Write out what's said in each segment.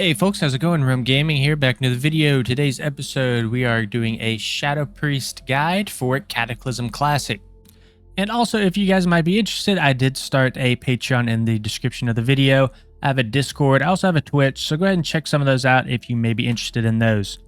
Hey folks, how's it going? Rum Gaming here, back into the video. Today's episode, we are doing a Shadow Priest guide for Cataclysm Classic. And also, if you guys might be interested, I did start a Patreon in the description of the video. I have a Discord, I also have a Twitch, so go ahead and check some of those out if you may be interested in those.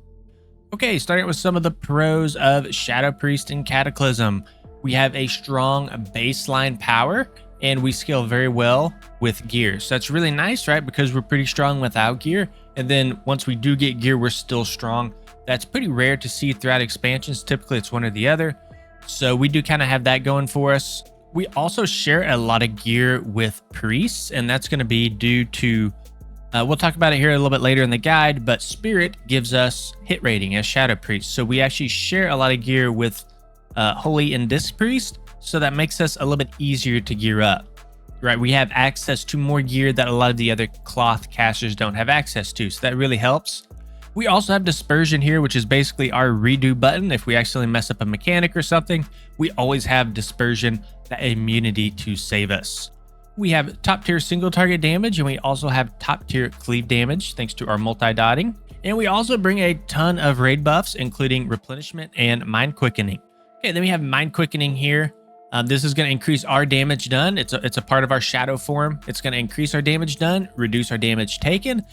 Okay, starting with some of the pros of Shadow Priest and Cataclysm. We have a strong baseline power, and we scale very well with gear. So that's really nice, right? Because we're pretty strong without gear. And then once we do get gear, we're still strong. That's pretty rare to see throughout expansions. Typically it's one or the other. So we do kind of have that going for us. We also share a lot of gear with priests, and that's going to be due to, we'll talk about it here a little bit later in the guide, but Spirit gives us hit rating as Shadow Priest. So we actually share a lot of gear with Holy and Disc Priest. So that makes us a little bit easier to gear up, right? We have access to more gear that a lot of the other cloth casters don't have access to. So that really helps. We also have Dispersion here, which is basically our redo button. If we accidentally mess up a mechanic or something, we always have Dispersion, that immunity to save us. We have top tier single target damage, and we also have top tier cleave damage thanks to our multi-dotting. And we also bring a ton of raid buffs, including replenishment and mind quickening. Okay, then we have mind quickening here. This is going to increase our damage done. It's a part of our shadow form. It's going to increase our damage done, reduce our damage taken.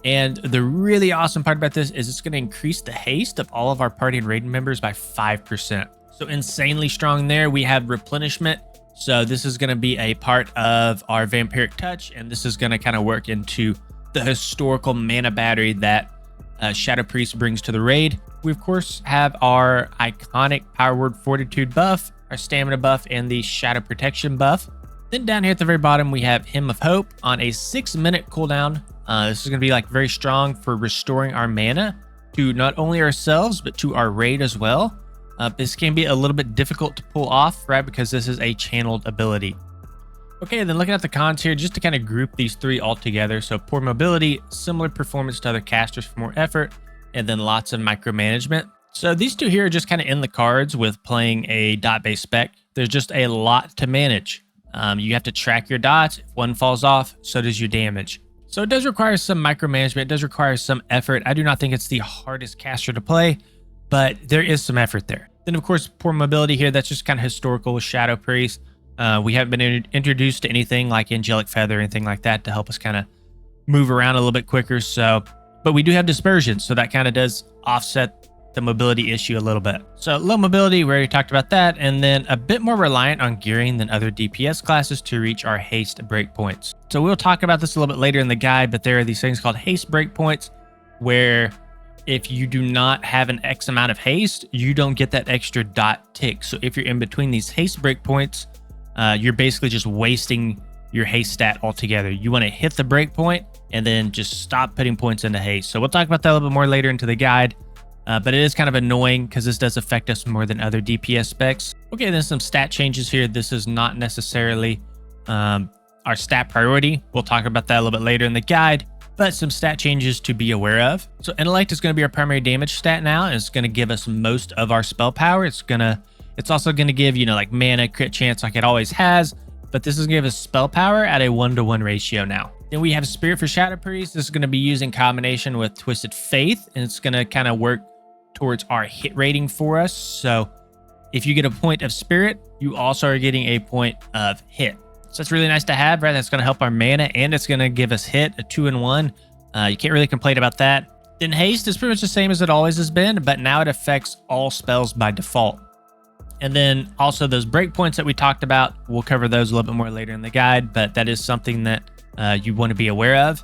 And the really awesome part about this is it's going to increase the haste of all of our party and raid members by 5%. So insanely strong there. We have replenishment. So this is going to be a part of our vampiric touch. And this is going to kind of work into the historical mana battery that Shadow Priest brings to the raid. We, of course, have our iconic Power Word Fortitude buff, our stamina buff, and the shadow protection buff. Then down here at the very bottom, we have Hymn of Hope on a 6-minute cooldown. This is going to be like very strong for restoring our mana to not only ourselves, but to our raid as well. This can be a little bit difficult to pull off, right? Because this is a channeled ability. Okay, then looking at the cons here, just to kind of group these three all together. So poor mobility, similar performance to other casters for more effort, and then lots of micromanagement. So these two here are just kind of in the cards with playing a dot-based spec. There's just a lot to manage. You have to track your dots. If one falls off, so does your damage. So it does require some micromanagement. It does require some effort. I do not think it's the hardest caster to play, but there is some effort there. Then, of course, poor mobility here. That's just kind of historical with Shadow Priest. We haven't been introduced to anything like Angelic Feather or anything like that to help us kind of move around a little bit quicker. So, but we do have Dispersion, so that kind of does offset the mobility issue a little bit. So low mobility, we already talked about that, and then a bit more reliant on gearing than other DPS classes to reach our haste breakpoints. So we'll talk about this a little bit later in the guide, but there are these things called haste breakpoints where if you do not have an X amount of haste, you don't get that extra dot tick. So if you're in between these haste breakpoints, you're basically just wasting your haste stat altogether. You want to hit the breakpoint and then just stop putting points into haste. So we'll talk about that a little bit more later into the guide. But it is kind of annoying because this does affect us more than other DPS specs. Okay, then some stat changes here. This is not necessarily our stat priority. We'll talk about that a little bit later in the guide, but some stat changes to be aware of. So Intellect is going to be our primary damage stat now, and it's going to give us most of our spell power. It's also going to give, like mana, crit chance like it always has, but this is going to give us spell power at a 1-to-1 ratio now. Then we have Spirit for Shadow Priest. This is going to be used in combination with Twisted Faith, and it's going to kind of work towards our hit rating for us. So if you get a point of Spirit, you also are getting a point of hit. So that's really nice to have, right? That's going to help our mana, and it's going to give us hit, a 2-in-1. You can't really complain about that. Then Haste is pretty much the same as it always has been, but now it affects all spells by default. And then also those breakpoints that we talked about, we'll cover those a little bit more later in the guide, but that is something that you want to be aware of.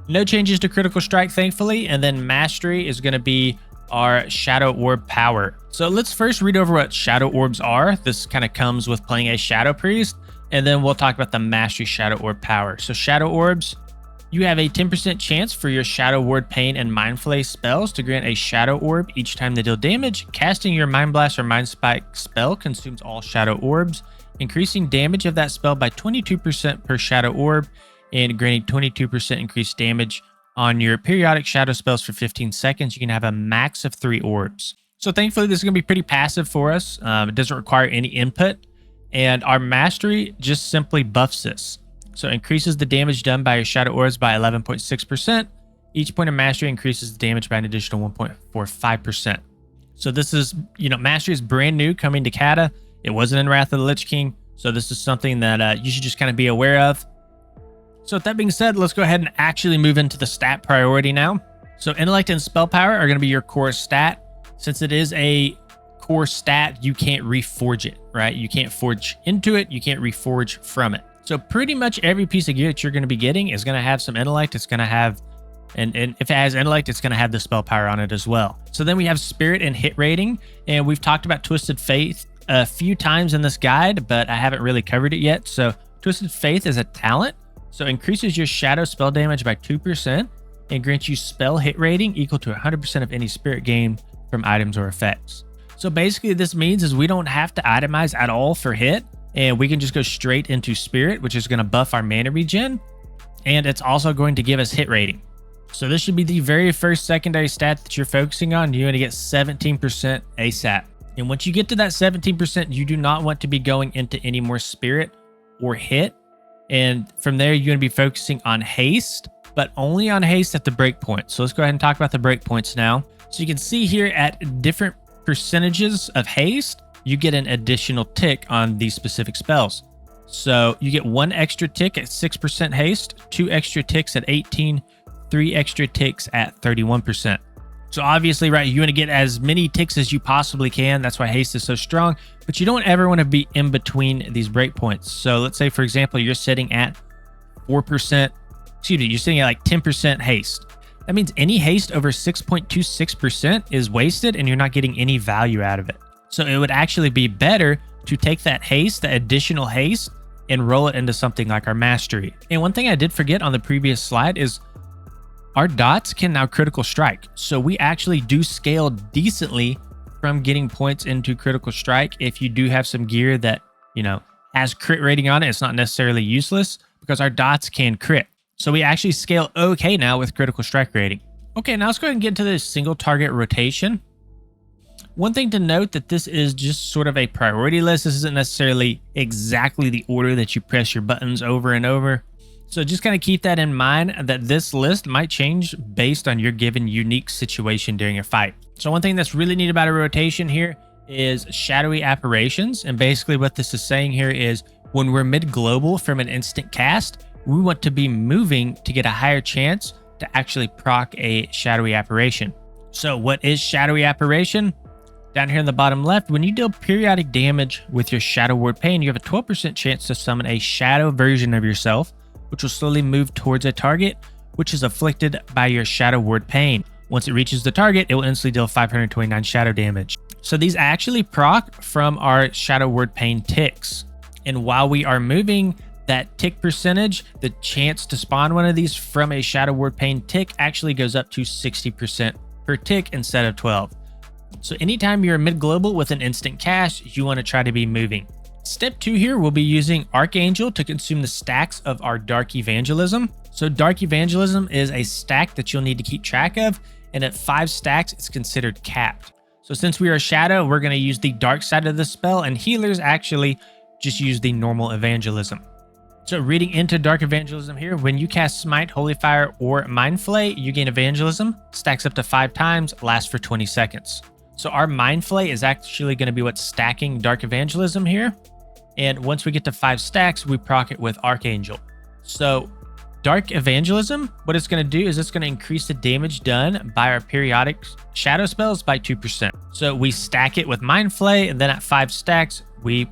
No changes to Critical Strike, thankfully, and then Mastery is going to be our Shadow Orb power. So let's first read over what Shadow Orbs are. This kind of comes with playing a Shadow Priest, and then we'll talk about the Mastery Shadow Orb power. So Shadow Orbs, you have a 10% chance for your Shadow Ward Pain and Mind Flay spells to grant a Shadow Orb each time they deal damage. Casting your Mind Blast or Mind Spike spell consumes all Shadow Orbs, increasing damage of that spell by 22% per Shadow Orb, and granting 22% increased damage on your periodic shadow spells for 15 seconds. You can have a max of 3 orbs. So thankfully, this is going to be pretty passive for us. It doesn't require any input, and our Mastery just simply buffs this. So it increases the damage done by your Shadow Orbs by 11.6%, Each point of mastery increases the damage by an additional 1.45%. So this is, mastery is brand new coming to Cata. It wasn't in Wrath of the Lich King. So this is something that you should just kind of be aware of. So with that being said, let's go ahead and actually move into the stat priority now. So intellect and spell power are going to be your core stat. Since it is a core stat, you can't reforge it, right? You can't forge into it. You can't reforge from it. So pretty much every piece of gear that you're going to be getting is going to have some intellect. It's going to have, and if it has intellect, it's going to have the spell power on it as well. So then we have spirit and hit rating. And we've talked about Twisted Faith a few times in this guide, but I haven't really covered it yet. So Twisted Faith is a talent. So increases your shadow spell damage by 2% and grants you spell hit rating equal to 100% of any spirit gained from items or effects. So basically this means is we don't have to itemize at all for hit, and we can just go straight into spirit, which is going to buff our mana regen, and it's also going to give us hit rating. So this should be the very first secondary stat that you're focusing on. You're going to get 17% ASAP. And once you get to that 17%, you do not want to be going into any more spirit or hit. And from there, you're going to be focusing on haste, but only on haste at the breakpoint. So let's go ahead and talk about the breakpoints now. So you can see here at different percentages of haste, you get an additional tick on these specific spells. So you get 1 extra tick at 6% haste, 2 extra ticks at 18, 3 extra ticks at 31%. So obviously, right, you want to get as many ticks as you possibly can. That's why haste is so strong, but you don't ever want to be in between these breakpoints. So let's say, for example, you're sitting at 4%, you're sitting at like 10% haste. That means any haste over 6.26% is wasted and you're not getting any value out of it. So it would actually be better to take that haste, the additional haste, and roll it into something like our mastery. And one thing I did forget on the previous slide is our dots can now critical strike. So we actually do scale decently from getting points into critical strike. If you do have some gear that, has crit rating on it, it's not necessarily useless because our dots can crit. So we actually scale okay now with critical strike rating. Okay, now let's go ahead and get into this single target rotation. One thing to note that this is just sort of a priority list. This isn't necessarily exactly the order that you press your buttons over and over. So just kind of keep that in mind that this list might change based on your given unique situation during a fight. So one thing that's really neat about a rotation here is shadowy apparitions. And basically what this is saying here is when we're mid-global from an instant cast, we want to be moving to get a higher chance to actually proc a shadowy apparition. So what is shadowy apparition? Down here in the bottom left, when you deal periodic damage with your Shadow Ward Pain, you have a 12% chance to summon a shadow version of yourself, which will slowly move towards a target, which is afflicted by your Shadow Ward Pain. Once it reaches the target, it will instantly deal 529 shadow damage. So these actually proc from our Shadow Ward Pain ticks. And while we are moving that tick percentage, the chance to spawn one of these from a Shadow Ward Pain tick actually goes up to 60% per tick instead of 12. So anytime you're mid-global with an instant cast, you want to try to be moving. Step 2 here, we'll be using Archangel to consume the stacks of our Dark Evangelism. So Dark Evangelism is a stack that you'll need to keep track of, and at 5 stacks, it's considered capped. So since we are Shadow, we're going to use the dark side of the spell, and healers actually just use the normal Evangelism. So reading into Dark Evangelism here, when you cast Smite, Holy Fire, or Mind Flay, you gain Evangelism, stacks up to 5 times, lasts for 20 seconds. So our Mind Flay is actually going to be what's stacking Dark Evangelism here. And once we get to 5 stacks, we proc it with Archangel. So Dark Evangelism, what it's going to do is it's going to increase the damage done by our periodic shadow spells by 2%. So we stack it with Mind Flay, and then at 5 stacks, we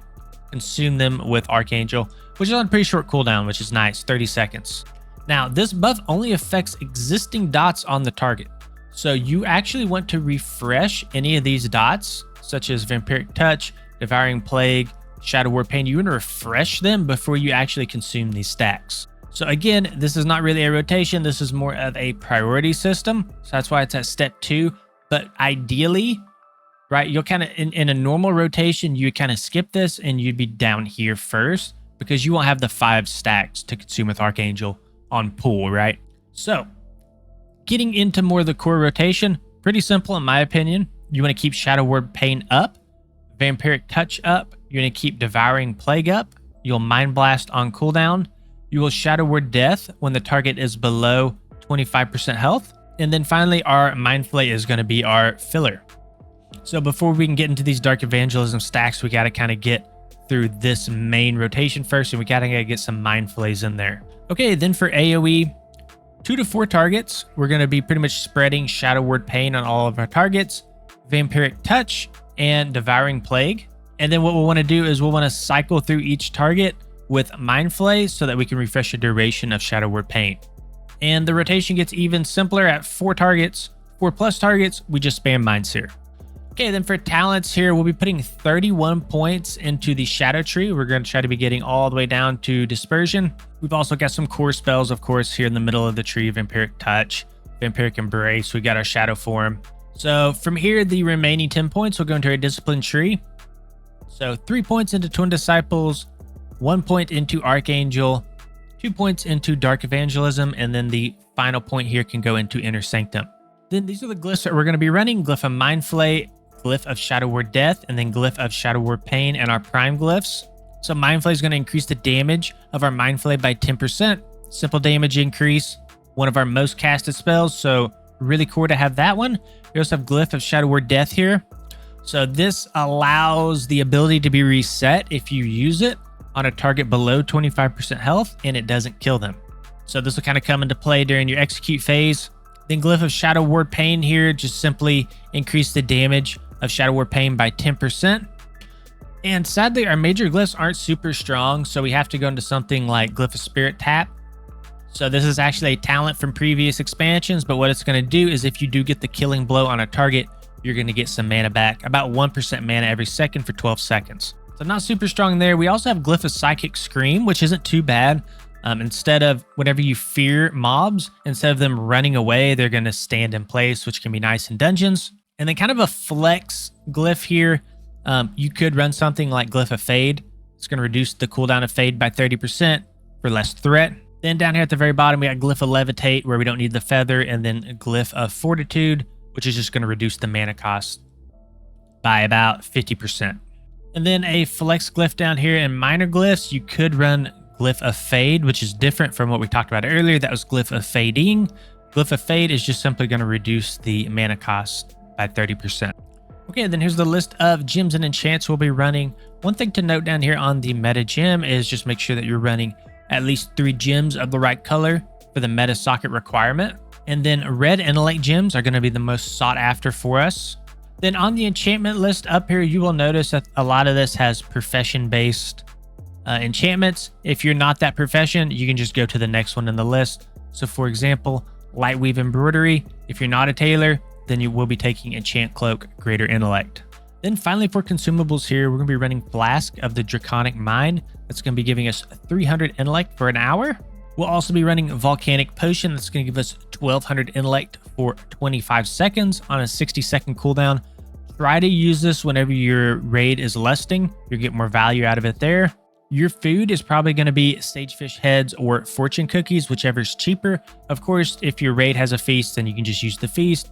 consume them with Archangel, which is on a pretty short cooldown, which is nice, 30 seconds. Now, this buff only affects existing dots on the target. So you actually want to refresh any of these dots, such as Vampiric Touch, Devouring Plague, Shadow Ward Pain. You want to refresh them before you actually consume these stacks. So again, this is not really a rotation. This is more of a priority system. So that's why it's at step 2. But ideally, right, you'll kind of, in a normal rotation, you kind of skip this and you'd be down here first because you won't have the 5 stacks to consume with Archangel on pool, right? So getting into more of the core rotation, pretty simple in my opinion. You want to keep Shadow Ward Pain up, Vampiric Touch up, you're going to keep Devouring Plague up, you'll Mind Blast on cooldown, you will Shadow Ward Death when the target is below 25% health. And then finally, our Mind Flay is going to be our filler. So before we can get into these Dark Evangelism stacks, we got to kind of get through this main rotation first, and we got to get some Mind Flays in there. Okay, then for AoE, 2 to 4 targets, we're going to be pretty much spreading Shadow Word Pain on all of our targets, Vampiric Touch, and Devouring Plague. And then what we'll want to do is we'll want to cycle through each target with Mind Flay so that we can refresh the duration of Shadow Word Pain. And the rotation gets even simpler at 4 targets. 4+ targets, we just spam Mind Sear. Okay, then for talents here, we'll be putting 31 points into the Shadow Tree. We're going to try to be getting all the way down to Dispersion. We've also got some core spells, of course, here in the middle of the tree. Vampiric Touch, Vampiric Embrace. We got our Shadow Form. So from here, the remaining 10 points will go into our Discipline Tree. So 3 points into Twin Disciples, 1 point into Archangel, 2 points into Dark Evangelism, and then the final point here can go into Inner Sanctum. Then these are the glyphs that we're going to be running. Glyph of Mind Flay, Glyph of Shadow Word Death, and then Glyph of Shadow Word Pain, and our prime glyphs. So Mind Flay is going to increase the damage of our Mind Flay by 10%. Simple damage increase, one of our most casted spells, so really cool to have that one. We also have Glyph of Shadow Word Death here. So this allows the ability to be reset if you use it on a target below 25% health, and it doesn't kill them. So this will kind of come into play during your execute phase. Then Glyph of Shadow Word Pain here, just simply increase the damage of Shadow Word Pain by 10%. And sadly, our major glyphs aren't super strong, so we have to go into something like Glyph of Spirit Tap. So this is actually a talent from previous expansions, but what it's going to do is if you do get the killing blow on a target, you're going to get some mana back, about 1% mana every second for 12 seconds. So not super strong there. We also have Glyph of Psychic Scream, which isn't too bad. Instead of whenever you fear mobs, instead of them running away, they're going to stand in place, which can be nice in dungeons. And then kind of a flex glyph here. You could run something like Glyph of Fade. It's going to reduce the cooldown of Fade by 30% for less threat. Then down here at the very bottom, we got Glyph of Levitate, where we don't need the feather, and then a Glyph of Fortitude, which is just going to reduce the mana cost by about 50%. And then a flex glyph down here in minor glyphs, you could run Glyph of Fade, which is different from what we talked about earlier. That was Glyph of Fading. Glyph of Fade is just simply going to reduce the mana cost by 30%. Okay, then here's the list of gems and enchants we'll be running. One thing to note down here on the meta gem is just make sure that you're running at least 3 gems of the right color for the meta socket requirement. And then red intellect gems are going to be the most sought after for us. Then on the enchantment list up here, you will notice that a lot of this has profession-based enchantments. If you're not that profession, you can just go to the next one in the list. So for example, Lightweave Embroidery. If you're not a tailor, then you will be taking Enchant Cloak, Greater Intellect. Then finally for consumables here, we're going to be running Flask of the Draconic Mind. That's going to be giving us 300 intellect for an hour. We'll also be running Volcanic Potion. That's going to give us 1200 intellect for 25 seconds on a 60-second cooldown. Try to use this whenever your raid is lusting. You'll get more value out of it there. Your food is probably going to be Sagefish Heads or Fortune Cookies, whichever's cheaper. Of course, if your raid has a feast, then you can just use the feast.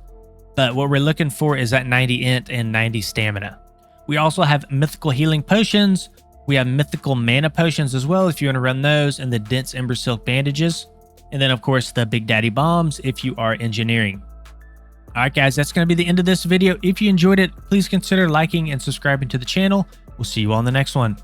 But what we're looking for is that 90 int and 90 stamina. We also have mythical healing potions. We have mythical mana potions as well if you want to run those, and the dense Ember Silk bandages. And then of course the Big Daddy bombs if you are engineering. All right guys, that's going to be the end of this video. If you enjoyed it, please consider liking and subscribing to the channel. We'll see you all in the next one.